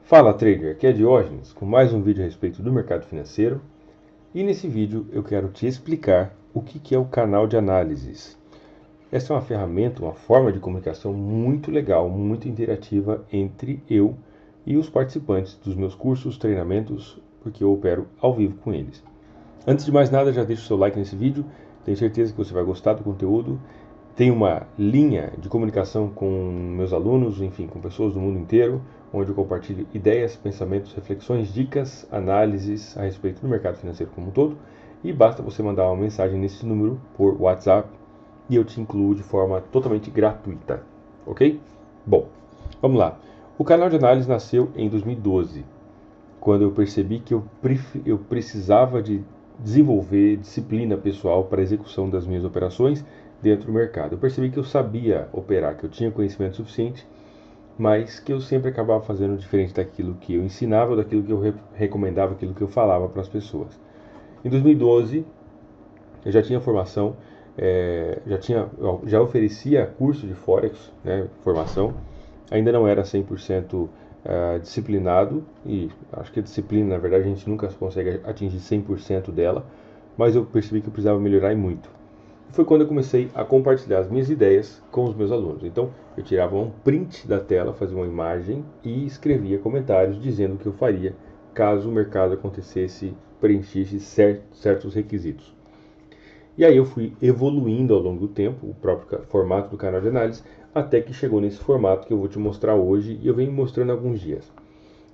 Fala trader, aqui é Diógenes com mais um vídeo a respeito do mercado financeiro e nesse vídeo eu quero te explicar o que é o canal de análises. Essa é uma ferramenta, uma forma de comunicação muito legal, muito interativa entre eu e os participantes dos meus cursos, treinamentos, porque eu opero ao vivo com eles. Antes de mais nada, já deixa o seu like nesse vídeo, tenho certeza que você vai gostar do conteúdo. Tenho uma linha de comunicação com meus alunos, enfim, com pessoas do mundo inteiro, onde eu compartilho ideias, pensamentos, reflexões, dicas, análises a respeito do mercado financeiro como um todo. E basta você mandar uma mensagem nesse número por WhatsApp e eu te incluo de forma totalmente gratuita, ok? Bom, vamos lá. O canal de análise nasceu em 2012, quando eu percebi que eu precisava de desenvolver disciplina pessoal para a execução das minhas operações dentro do mercado. Eu percebi que eu sabia operar, que eu tinha conhecimento suficiente, mas que eu sempre acabava fazendo diferente daquilo que eu ensinava, daquilo que eu recomendava, daquilo que eu falava para as pessoas. Em 2012, eu já tinha formação, já oferecia curso de Forex, né, formação, ainda não era 100% disciplinado, e acho que a disciplina, na verdade, a gente nunca consegue atingir 100% dela, mas eu percebi que eu precisava melhorar e muito. E foi quando eu comecei a compartilhar as minhas ideias com os meus alunos. Então, eu tirava um print da tela, fazia uma imagem e escrevia comentários dizendo o que eu faria caso o mercado acontecesse, preenchesse certos requisitos. E aí eu fui evoluindo ao longo do tempo, o próprio formato do canal de análise, até que chegou nesse formato que eu vou te mostrar hoje e eu venho mostrando há alguns dias.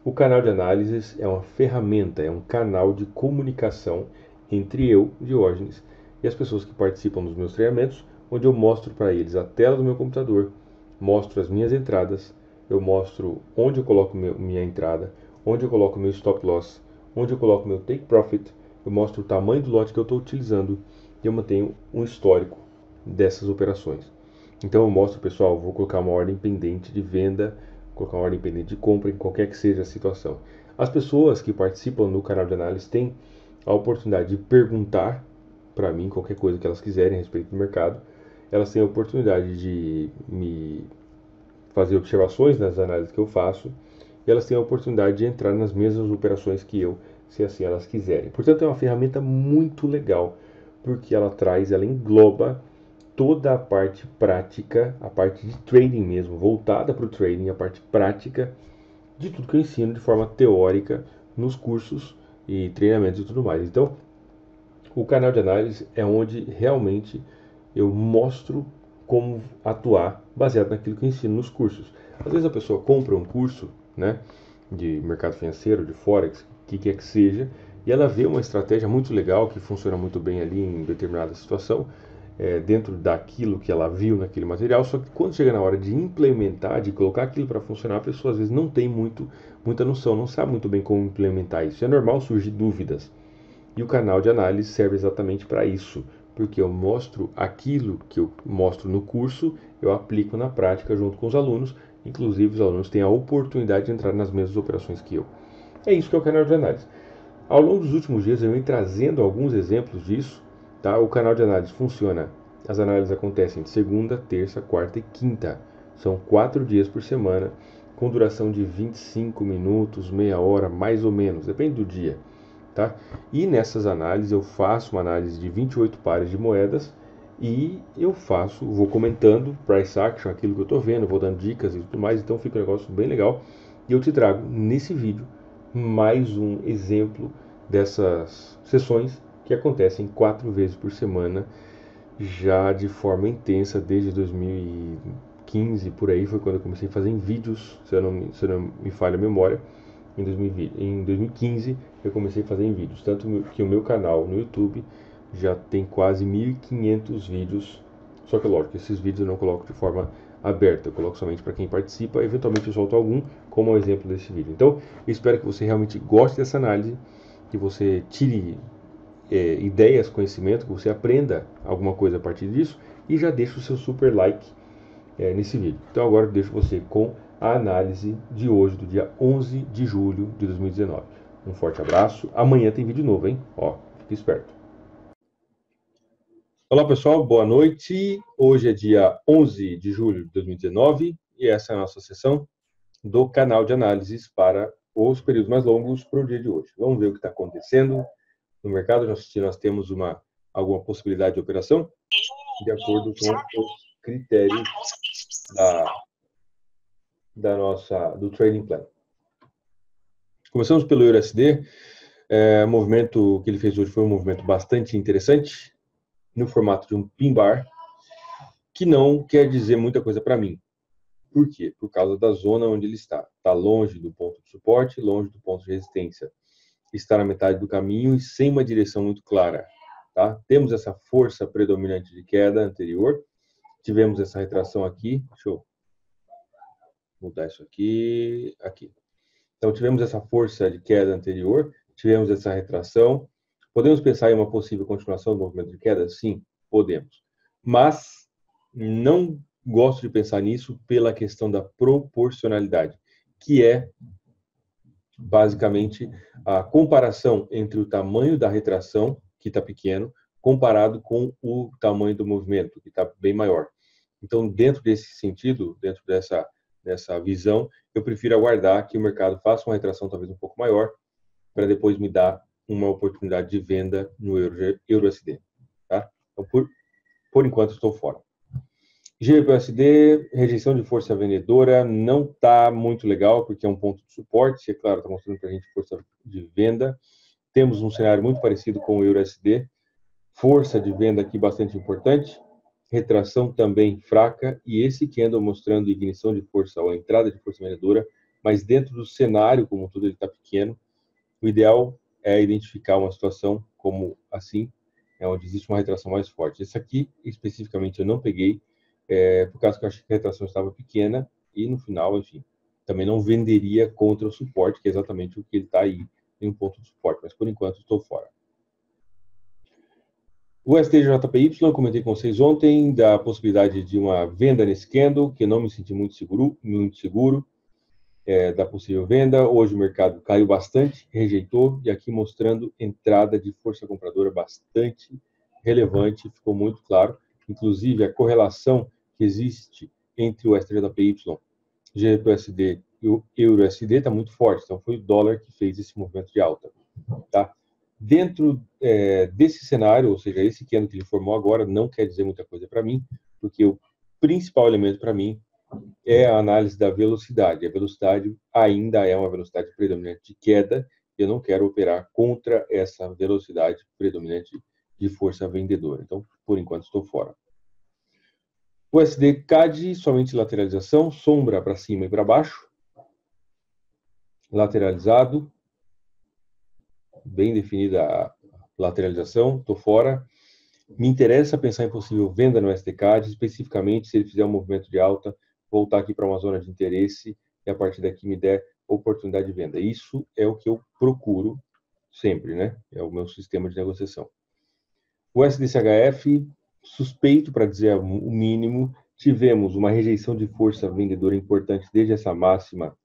O canal de análises é uma ferramenta, é um canal de comunicação entre eu, Diógenes, e as pessoas que participam dos meus treinamentos, onde eu mostro para eles a tela do meu computador, mostro as minhas entradas, eu mostro onde eu coloco minha entrada, onde eu coloco meu stop loss, onde eu coloco meu take profit, eu mostro o tamanho do lote que eu estou utilizando e eu mantenho um histórico dessas operações. Então eu mostro, pessoal, vou colocar uma ordem pendente de venda, colocar uma ordem pendente de compra, em qualquer que seja a situação. As pessoas que participam no canal de análise têm a oportunidade de perguntar para mim qualquer coisa que elas quiserem a respeito do mercado. Elas têm a oportunidade de me fazer observações nas análises que eu faço. E elas têm a oportunidade de entrar nas mesmas operações que eu, se assim elas quiserem. Portanto, é uma ferramenta muito legal, porque ela engloba toda a parte prática, a parte de trading mesmo, voltada para o trading, a parte prática de tudo que eu ensino de forma teórica nos cursos e treinamentos e tudo mais. Então, o canal de análise é onde realmente eu mostro como atuar baseado naquilo que eu ensino nos cursos. Às vezes a pessoa compra um curso, né, de mercado financeiro, de Forex, o que quer que seja, e ela vê uma estratégia muito legal que funciona muito bem ali em determinada situação, dentro daquilo que ela viu naquele material, só que quando chega na hora de implementar, de colocar aquilo para funcionar, a pessoa às vezes não tem muita noção, não sabe muito bem como implementar isso. É normal surgir dúvidas. E o canal de análise serve exatamente para isso, porque eu mostro aquilo que eu mostro no curso, eu aplico na prática junto com os alunos, inclusive os alunos têm a oportunidade de entrar nas mesmas operações que eu. É isso que é o canal de análise. Ao longo dos últimos dias eu venho trazendo alguns exemplos disso, tá? O canal de análise funciona, as análises acontecem de segunda, terça, quarta e quinta. São 4 dias por semana, com duração de 25 minutos, meia hora, mais ou menos, depende do dia. Tá? E nessas análises eu faço uma análise de 28 pares de moedas e vou comentando price action, aquilo que eu estou vendo, vou dando dicas e tudo mais, então fica um negócio bem legal. E eu te trago nesse vídeo mais um exemplo dessas sessões que acontecem 4 vezes por semana, já de forma intensa desde 2015, por aí foi quando eu comecei a fazer em vídeos, se eu não me falha a memória. Em 2015 eu comecei a fazer em vídeos, tanto que o meu canal no YouTube já tem quase 1.500 vídeos, só que lógico, esses vídeos eu não coloco de forma aberta, eu coloco somente para quem participa, eventualmente eu solto algum, como o exemplo desse vídeo. Então, eu espero que você realmente goste dessa análise, que você tire ideias, conhecimento, que você aprenda alguma coisa a partir disso, e já deixa o seu super like nesse vídeo. Então agora eu deixo você com a análise de hoje, do dia 11 de julho de 2019. Um forte abraço. Amanhã tem vídeo novo, hein? Ó, fique esperto. Olá pessoal, boa noite. Hoje é dia 11 de julho de 2019 e essa é a nossa sessão do canal de análises para os períodos mais longos para o dia de hoje. Vamos ver o que está acontecendo no mercado, se nós temos alguma possibilidade de operação de acordo com os critérios do trading plan. Começamos pelo EURUSD. O movimento que ele fez hoje foi um movimento bastante interessante, no formato de um pin bar, que não quer dizer muita coisa para mim. Por quê? Por causa da zona onde ele está. Está longe do ponto de suporte, longe do ponto de resistência. Está na metade do caminho e sem uma direção muito clara. Tá? Temos essa força predominante de queda anterior. Tivemos essa retração aqui. Deixa eu mudar isso aqui. Aqui. Então, tivemos essa força de queda anterior. Tivemos essa retração. Podemos pensar em uma possível continuação do movimento de queda? Sim, podemos. Mas não gosto de pensar nisso pela questão da proporcionalidade, que é basicamente a comparação entre o tamanho da retração, que está pequeno, comparado com o tamanho do movimento, que está bem maior. Então, dentro desse sentido, dentro dessa visão, eu prefiro aguardar que o mercado faça uma retração talvez um pouco maior, para depois me dar uma oportunidade de venda no EURUSD. Tá? Então, por enquanto, estou fora. GBPUSD, rejeição de força vendedora, não está muito legal, porque é um ponto de suporte, é claro, está mostrando para a gente força de venda. Temos um cenário muito parecido com o EURUSD, força de venda aqui bastante importante, retração também fraca, e esse candle mostrando ignição de força, ou entrada de força vendedora, mas dentro do cenário, como tudo, ele está pequeno. O ideal é identificar uma situação como assim, onde existe uma retração mais forte. Esse aqui, especificamente, eu não peguei, por causa que eu achei que a retração estava pequena e no final, enfim, também não venderia contra o suporte, que é exatamente o que ele está aí, em um ponto de suporte, mas por enquanto estou fora. O STJPY, eu comentei com vocês ontem da possibilidade de uma venda nesse candle, que eu não me senti muito seguro da possível venda. Hoje o mercado caiu bastante, rejeitou, e aqui mostrando entrada de força compradora bastante relevante, ficou muito claro. Inclusive, a correlação que existe entre o STJPY, GBPUSD e o EURUSD está muito forte. Então, foi o dólar que fez esse movimento de alta. Tá? Dentro desse cenário, ou seja, esse candle que ele formou agora, não quer dizer muita coisa para mim, porque o principal elemento para mim é a análise da velocidade. A velocidade ainda é uma velocidade predominante de queda. Eu não quero operar contra essa velocidade predominante de força vendedora. Então, por enquanto, estou fora. O USD CAD, somente lateralização, sombra para cima e para baixo. Lateralizado. Bem definida a lateralização, estou fora. Me interessa pensar em possível venda no USD CAD, especificamente se ele fizer um movimento de alta, voltar aqui para uma zona de interesse e a partir daqui me der oportunidade de venda. Isso é o que eu procuro sempre, né? É o meu sistema de negociação. O SDCHF, suspeito para dizer o mínimo, tivemos uma rejeição de força vendedora importante desde essa máxima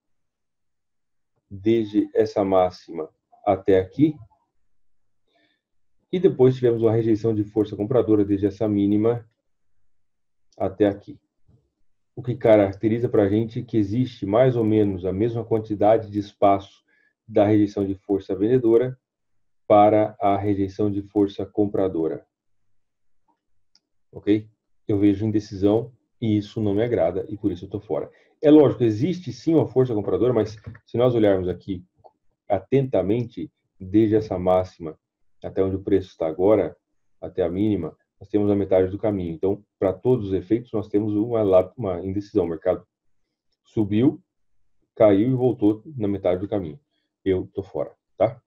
até aqui. E depois tivemos uma rejeição de força compradora desde essa mínima até aqui. O que caracteriza para a gente que existe mais ou menos a mesma quantidade de espaço da rejeição de força vendedora para a rejeição de força compradora. Ok? Eu vejo indecisão e isso não me agrada e por isso eu estou fora. É lógico, existe sim uma força compradora, mas se nós olharmos aqui atentamente, desde essa máxima até onde o preço está agora, até a mínima, nós temos a metade do caminho. Então, para todos os efeitos, nós temos uma indecisão. O mercado subiu, caiu e voltou na metade do caminho. Eu estou fora, tá?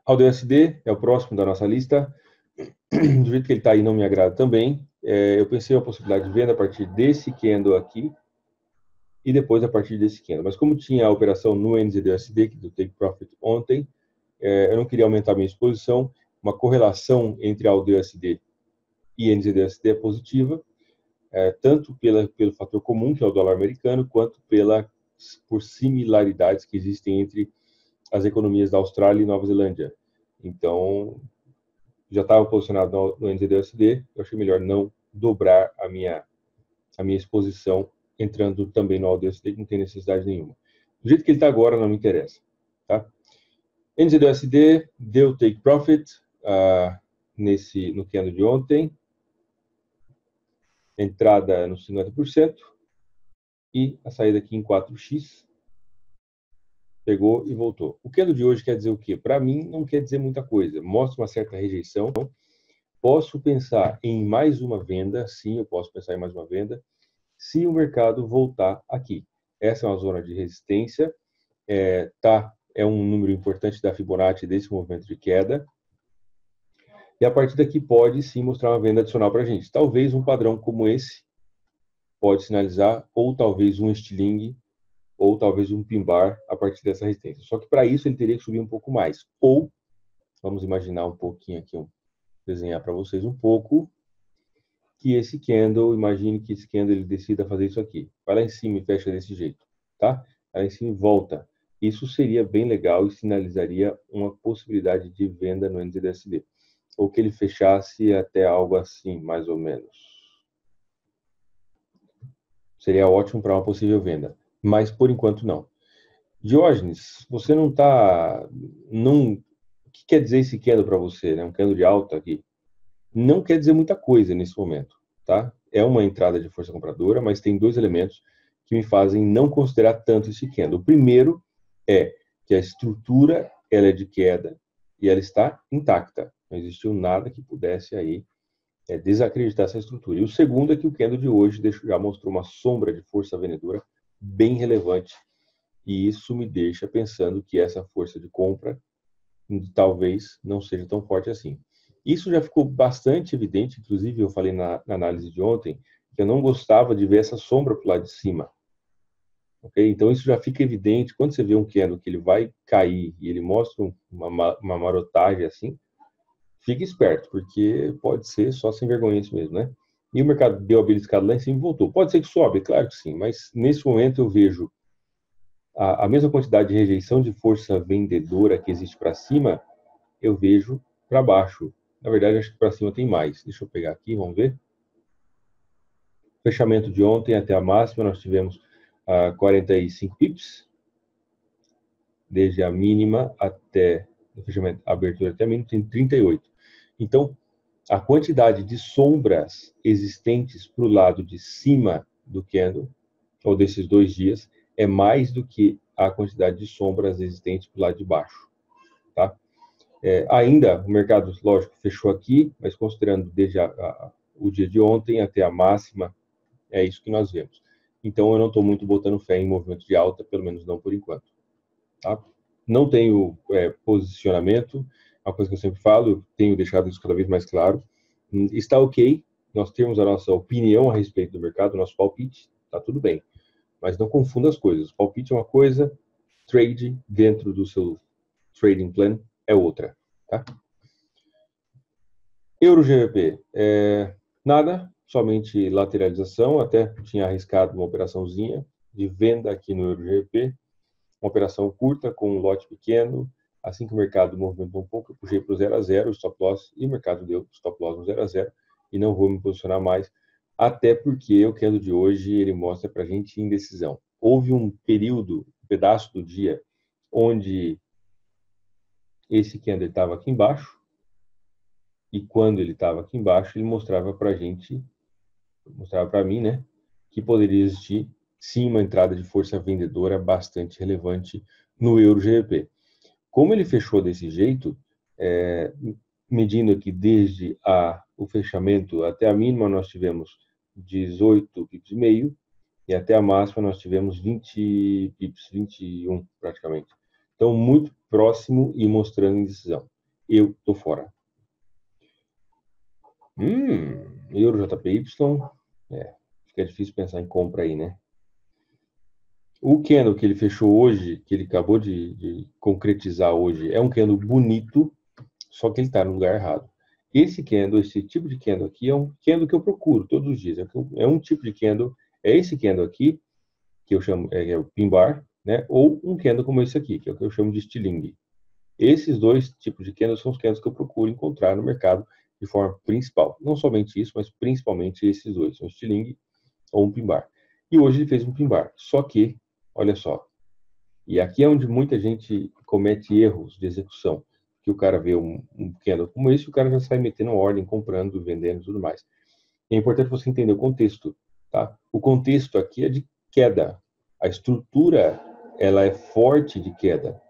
AUDUSD é o próximo da nossa lista. Do jeito que ele está aí, não me agrada também. Eu pensei a possibilidade de venda a partir desse candle aqui e depois a partir desse candle. Mas como tinha a operação no NZDUSD, que do Take Profit ontem, eu não queria aumentar minha exposição. Uma correlação entre AUDUSD e NZDUSD é positiva, tanto pelo fator comum, que é o dólar americano, quanto por similaridades que existem entre as economias da Austrália e Nova Zelândia. Então, já estava posicionado no NZDUSD, eu achei melhor não dobrar a minha exposição entrando também no AUDUSD, que não tem necessidade nenhuma. Do jeito que ele está agora não me interessa. Tá? NZUSD deu take profit no candle de ontem. Entrada nos 50% e a saída aqui em 4x. Pegou e voltou. O candle de hoje quer dizer o quê? Para mim, não quer dizer muita coisa. Mostra uma certa rejeição. Posso pensar em mais uma venda. Sim, eu posso pensar em mais uma venda. Se o mercado voltar aqui. Essa é uma zona de resistência. É um número importante da Fibonacci desse movimento de queda. E a partir daqui pode sim mostrar uma venda adicional para a gente. Talvez um padrão como esse pode sinalizar, ou talvez um estilingue, ou talvez um pin bar a partir dessa resistência. Só que para isso ele teria que subir um pouco mais. Ou, vamos imaginar um pouquinho aqui, desenhar para vocês um pouco, que esse candle, imagine que esse candle ele decida fazer isso aqui. Vai lá em cima e fecha desse jeito, tá? Vai lá em cima e volta. Isso seria bem legal e sinalizaria uma possibilidade de venda no NZUSD. Ou que ele fechasse até algo assim, mais ou menos. Seria ótimo para uma possível venda. Mas, por enquanto, não. Diógenes, você não está... O que quer dizer esse candle para você? Né? Um candle de alta aqui. Não quer dizer muita coisa nesse momento. Tá? É uma entrada de força compradora, mas tem dois elementos que me fazem não considerar tanto esse candle. O primeiro é que a estrutura ela é de queda e ela está intacta. Não existiu nada que pudesse aí desacreditar essa estrutura. E o segundo é que o candle de hoje já mostrou uma sombra de força vendedora bem relevante. E isso me deixa pensando que essa força de compra talvez não seja tão forte assim. Isso já ficou bastante evidente, inclusive eu falei na análise de ontem, que eu não gostava de ver essa sombra para o lado de cima. Okay? Então isso já fica evidente, quando você vê um candle que ele vai cair e ele mostra uma marotagem assim, fique esperto, porque pode ser só sem vergonha isso mesmo, né? E o mercado deu a beliscada lá em cima e voltou. Pode ser que sobe, claro que sim, mas nesse momento eu vejo a mesma quantidade de rejeição de força vendedora que existe para cima, eu vejo para baixo. Na verdade, acho que para cima tem mais. Deixa eu pegar aqui, vamos ver. Fechamento de ontem até a máxima, nós tivemos 45 pips. Desde a mínima até o fechamento, a abertura até a mínima, tem 38. Então, a quantidade de sombras existentes para o lado de cima do candle, ou desses 2 dias, é mais do que a quantidade de sombras existentes para o lado de baixo. Tá? Ainda, o mercado, lógico, fechou aqui, mas considerando desde o dia de ontem até a máxima, é isso que nós vemos. Então, eu não estou muito botando fé em movimento de alta, pelo menos não por enquanto. Tá? Não tenho posicionamento, uma coisa que eu sempre falo, eu tenho deixado isso cada vez mais claro. Está ok, nós temos a nossa opinião a respeito do mercado, o nosso palpite, está tudo bem. Mas não confunda as coisas. Palpite é uma coisa, trade dentro do seu trading plan é outra. Tá? Euro GBP, nada, somente lateralização, até tinha arriscado uma operaçãozinha de venda aqui no Euro GBP, uma operação curta com um lote pequeno. Assim que o mercado movimentou um pouco, eu puxei para o 0 a 0, o stop loss, e o mercado deu stop loss no 0 a 0, e não vou me posicionar mais, até porque o candle de hoje ele mostra para a gente indecisão. Houve um período, um pedaço do dia, onde esse candle estava aqui embaixo, e quando ele estava aqui embaixo, ele mostrava para a gente, mostrava para mim, né, que poderia existir sim uma entrada de força vendedora bastante relevante no Euro GBP. Como ele fechou desse jeito, medindo aqui desde o fechamento até a mínima, nós tivemos 18 pips e meio, e até a máxima nós tivemos 20 pips, 21 praticamente. Então, muito próximo e mostrando indecisão. Eu estou fora. Euro JPY, fica difícil pensar em compra aí, né? O candle que ele fechou hoje, que ele acabou de concretizar hoje, é um candle bonito, só que ele está no lugar errado. Esse candle, esse tipo de candle aqui, é um candle que eu procuro todos os dias. É um tipo de candle, é esse candle aqui, que eu chamo, é o pin bar, né? Ou um candle como esse aqui, que é o que eu chamo de estilingue. Esses dois tipos de candles são os candles que eu procuro encontrar no mercado de forma principal. Não somente isso, mas principalmente esses dois, um estilingue ou um pin bar. E hoje ele fez um pin bar, só que, olha só, E aqui é onde muita gente comete erros de execução, que o cara vê um candle como esse, o cara já sai metendo ordem, comprando, vendendo e tudo mais. É importante você entender o contexto, tá? O contexto aqui é de queda. A estrutura, ela é forte de queda.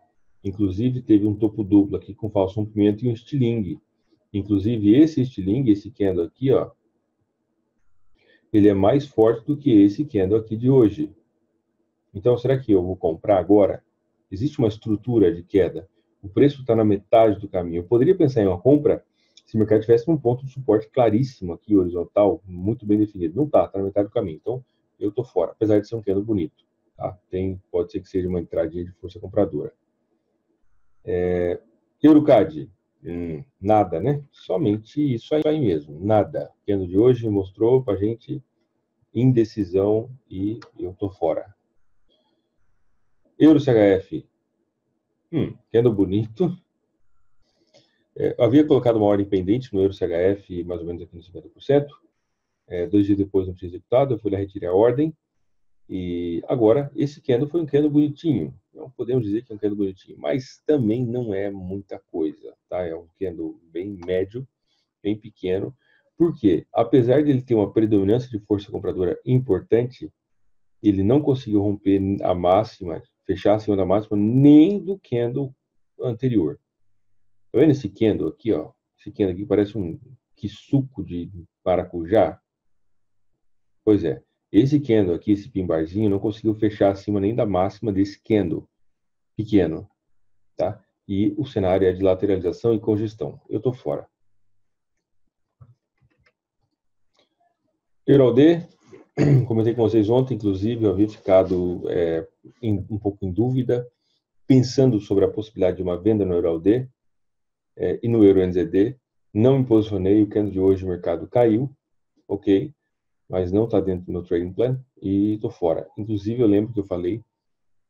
Inclusive, teve um topo duplo aqui com falso rompimento e um estilingue. Inclusive, esse estilingue, esse candle aqui, ó, ele é mais forte do que esse candle aqui de hoje. Então, será que eu vou comprar agora? Existe uma estrutura de queda. O preço está na metade do caminho. Eu poderia pensar em uma compra se o mercado tivesse um ponto de suporte claríssimo aqui, horizontal, muito bem definido. Não está, está na metade do caminho. Então, eu estou fora, apesar de ser um candle bonito. Tá? Pode ser que seja uma entradinha de força compradora. EuroCAD, nada, né? Somente isso aí mesmo, nada. O candle de hoje mostrou para a gente indecisão e eu estou fora. EuroCHF, candle bonito. Eu havia colocado uma ordem pendente no EuroCHF, mais ou menos aqui nos 50%. 2 dias depois não tinha executado, eu fui lá retirar a ordem. E agora, esse candle foi um candle bonitinho. Não podemos dizer que é um candle bonitinho, mas também não é muita coisa, tá? É um candle bem médio, bem pequeno. Por quê? Apesar de ele ter uma predominância de força compradora importante, ele não conseguiu romper a máxima, fechar acima da máxima, nem do candle anterior. Tá vendo esse candle aqui, ó? Esse candle aqui parece um suco de maracujá. Pois é. Esse candle aqui, esse pimbarzinho, não conseguiu fechar acima nem da máxima desse candle pequeno, tá? E o cenário é de lateralização e congestão. Eu tô fora. EURALD, comentei com vocês ontem, inclusive, eu havia ficado um pouco em dúvida, pensando sobre a possibilidade de uma venda no EURALD e no EURNZD. Não me posicionei, o candle de hoje o mercado caiu, ok, mas não está dentro do meu trading plan e estou fora. Inclusive, eu lembro que eu falei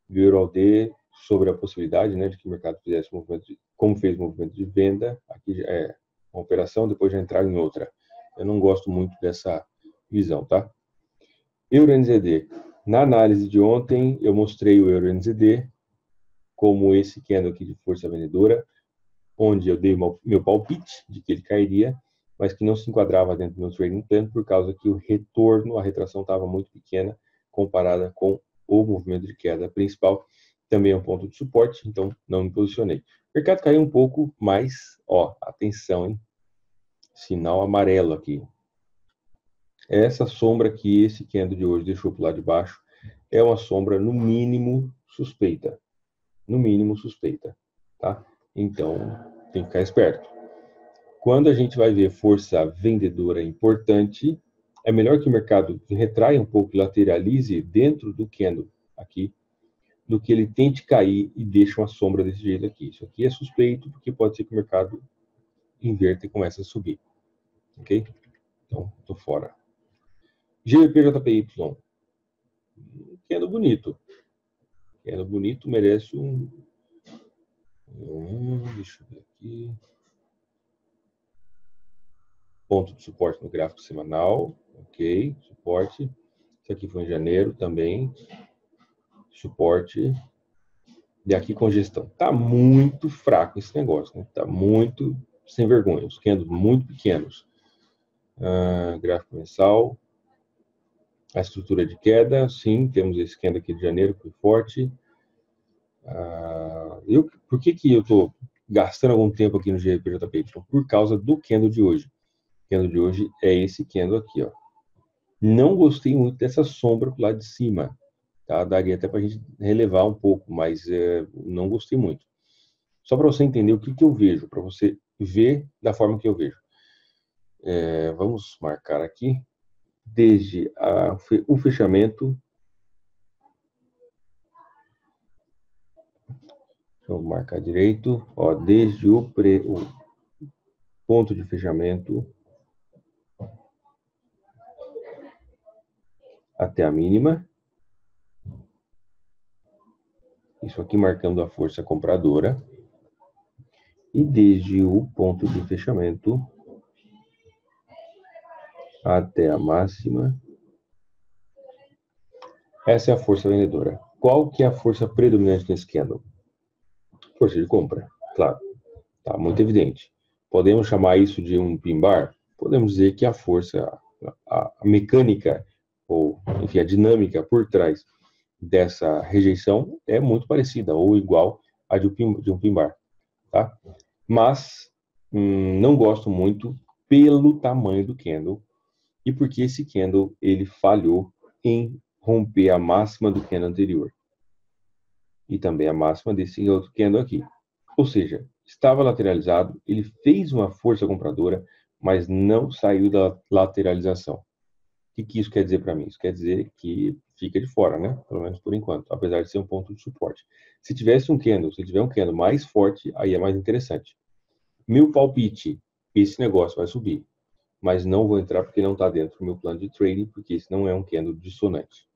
do EURALD sobre a possibilidade, né, de que o mercado fizesse movimento, como fez movimento de venda, aqui é uma operação, depois já entrar em outra. Eu não gosto muito dessa visão, tá? EURNZD. Na análise de ontem, eu mostrei o EURNZD como esse candle aqui de força vendedora, onde eu dei meu palpite de que ele cairia, mas que não se enquadrava dentro do meu trading plan por causa que o retorno, a retração estava muito pequena comparada com o movimento de queda principal. Também é um ponto de suporte, então não me posicionei. O mercado caiu um pouco, mas, ó, atenção, hein? Sinal amarelo aqui. Essa sombra que esse candle de hoje deixou para o lado de baixo é uma sombra, no mínimo, suspeita. No mínimo, suspeita, tá? Então, tem que ficar esperto. Quando a gente vai ver força vendedora importante, é melhor que o mercado retraia um pouco e lateralize dentro do candle aqui, do que ele tente cair e deixe uma sombra desse jeito aqui. Isso aqui é suspeito, porque pode ser que o mercado inverta e comece a subir. Ok? Então, tô fora. GBP-JPY. Candle bonito. Candle bonito merece um... Deixa eu ver aqui. Ponto de suporte no gráfico semanal. Ok, suporte. Isso aqui foi em janeiro também. Suporte. E aqui congestão. Tá muito fraco esse negócio, né? Tá muito sem vergonha. Os candles muito pequenos. Gráfico mensal. A estrutura de queda, sim, temos esse candle aqui de janeiro, que foi forte. Por que eu estou gastando algum tempo aqui no GBP-JPY? Por causa do candle de hoje. O candle de hoje é esse candle aqui, ó. Não gostei muito dessa sombra pro lado de cima, tá? Daria até para a gente relevar um pouco, mas não gostei muito. Só para você entender o que eu vejo, para você ver da forma que eu vejo. Vamos marcar aqui. Desde o fechamento. Vamos marcar direito. Ó, desde o ponto de fechamento até a mínima. Isso aqui marcando a força compradora. E desde o ponto de fechamento até a máxima. Essa é a força vendedora. Qual que é a força predominante nesse candle? Força de compra, claro. Tá muito evidente. Podemos chamar isso de um pin bar? Podemos dizer que a força, a mecânica, ou enfim, a dinâmica por trás dessa rejeição é muito parecida ou igual à de um pin bar. Tá? Mas não gosto muito pelo tamanho do candle e porque esse candle ele falhou em romper a máxima do candle anterior e também a máxima desse outro candle aqui. Ou seja, estava lateralizado, ele fez uma força compradora, mas não saiu da lateralização. O que isso quer dizer para mim? Isso quer dizer que fica de fora, né? Pelo menos por enquanto, apesar de ser um ponto de suporte. Se tiver um candle mais forte, aí é mais interessante. Meu palpite, esse negócio vai subir, mas não vou entrar porque não está dentro do meu plano de trading, porque esse não é um candle dissonante.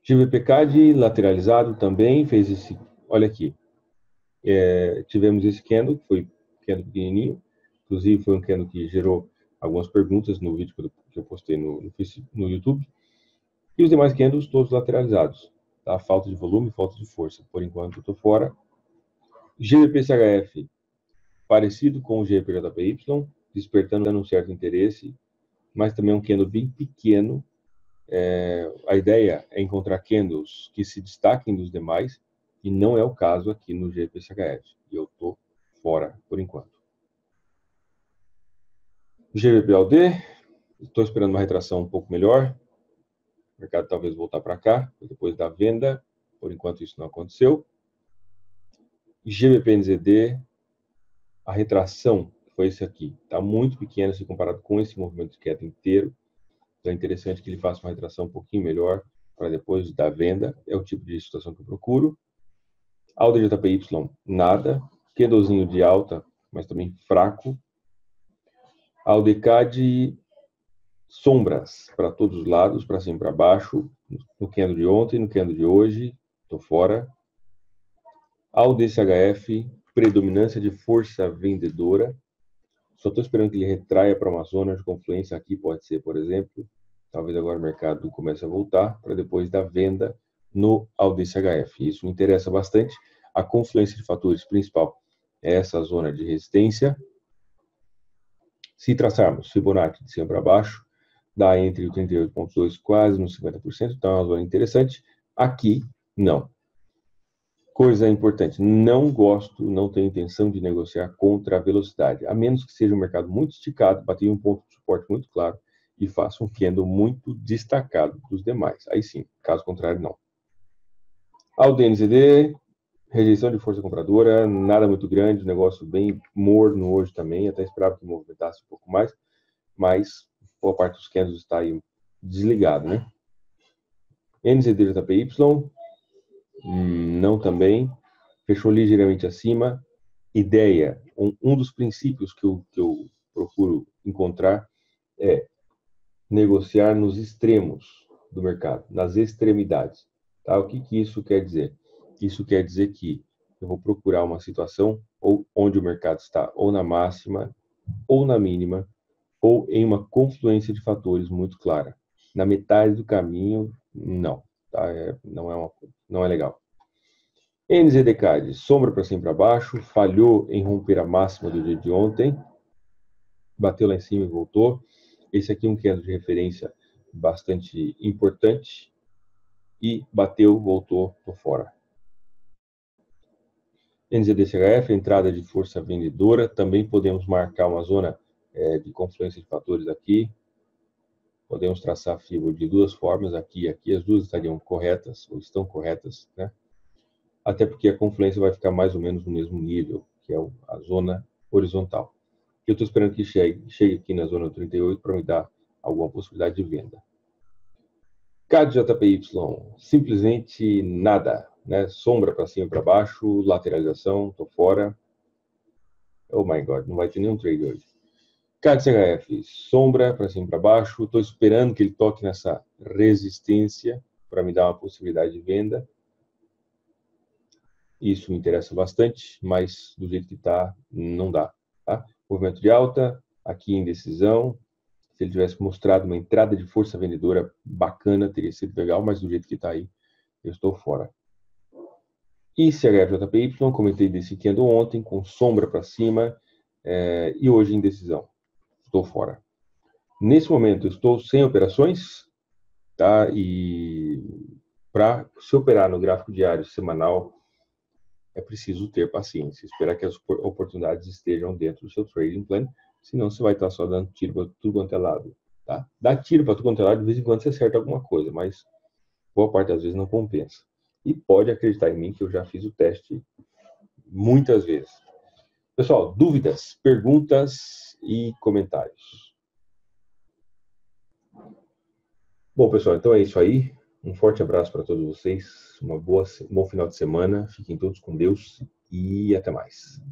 GBPCAD lateralizado também fez esse, olha aqui, tivemos esse candle, que foi um candle pequenininho, inclusive foi um candle que gerou algumas perguntas no vídeo que eu postei no YouTube, e os demais candles todos lateralizados, tá? Falta de volume, falta de força, por enquanto eu estou fora. GBP-CHF, parecido com o GBP-JPY, despertando um certo interesse, mas também é um candle bem pequeno. A ideia é encontrar candles que se destaquem dos demais, e não é o caso aqui no GBP-CHF. E eu estou fora por enquanto. GBP-USD, estou esperando uma retração um pouco melhor. O mercado talvez voltar para cá, depois da venda. Por enquanto isso não aconteceu. GBP-NZD, a retração, que foi esse aqui, está muito pequena se comparado com esse movimento de queda inteiro. Então é interessante que ele faça uma retração um pouquinho melhor para depois da venda. É o tipo de situação que eu procuro. AUDJPY, nada. Candlezinho de alta, mas também fraco. AUDCAD, sombras para todos os lados, para cima e para baixo. No candle de ontem, no candle de hoje, estou fora. AUDCHF, predominância de força vendedora. Só estou esperando que ele retraia para uma zona de confluência aqui, pode ser, por exemplo. Talvez agora o mercado comece a voltar para depois da venda no AUDCHF. Isso me interessa bastante. A confluência de fatores principal é essa zona de resistência. Se traçarmos Fibonacci de cima para baixo, dá entre o 38,2 quase nos 50%, então é uma zona interessante. Aqui, não. Coisa importante, não gosto, não tenho intenção de negociar contra a velocidade, a menos que seja um mercado muito esticado, bater um ponto de suporte muito claro e faça um candle muito destacado dos demais. Aí sim, caso contrário, não. AUDNZD, rejeição de força compradora, nada muito grande, negócio bem morno hoje também, até esperava que movimentasse um pouco mais, mas boa parte dos candles está aí desligado, né? NZDJPY, não também, fechou ligeiramente acima. Ideia, um dos princípios que eu procuro encontrar é negociar nos extremos do mercado, nas extremidades. Tá? O que isso quer dizer? Isso quer dizer que eu vou procurar uma situação onde o mercado está ou na máxima, ou na mínima, ou em uma confluência de fatores muito clara. Na metade do caminho, não. Tá? Não é legal. NZDCAD, sombra para cima e para baixo, falhou em romper a máxima do dia de ontem, bateu lá em cima e voltou. Esse aqui é um candle de referência bastante importante e bateu, voltou, estou fora. NZDCHF, entrada de força vendedora, também podemos marcar uma zona de confluência de fatores aqui. Podemos traçar a fibra de duas formas, aqui e aqui, as duas estariam corretas, ou estão corretas, né? Até porque a confluência vai ficar mais ou menos no mesmo nível, que é a zona horizontal. Eu estou esperando que chegue aqui na zona 38 para me dar alguma possibilidade de venda. CAD-JPY, simplesmente nada, né? Sombra para cima e para baixo, lateralização, estou fora. Oh my God, não vai ter nenhum trade hoje. CAD-CHF, sombra para cima e para baixo, estou esperando que ele toque nessa resistência para me dar uma possibilidade de venda. Isso me interessa bastante, mas do jeito que está, não dá. Tá? Movimento de alta, aqui indecisão. Se ele tivesse mostrado uma entrada de força vendedora bacana, teria sido legal, mas do jeito que está aí, eu estou fora. ICHJPY, comentei desse candle ontem, com sombra para cima, e hoje indecisão. Estou fora. Nesse momento, estou sem operações, tá? E para se operar no gráfico diário semanal, é preciso ter paciência, esperar que as oportunidades estejam dentro do seu trading plan, senão você vai estar só dando tiro para tudo quanto é lado. Tá? Dá tiro para tudo quanto é lado, de vez em quando você acerta alguma coisa, mas boa parte das vezes não compensa. E pode acreditar em mim que eu já fiz o teste muitas vezes. Pessoal, dúvidas, perguntas e comentários? Bom, pessoal, então é isso aí. Um forte abraço para todos vocês. Um bom final de semana. Fiquem todos com Deus e até mais.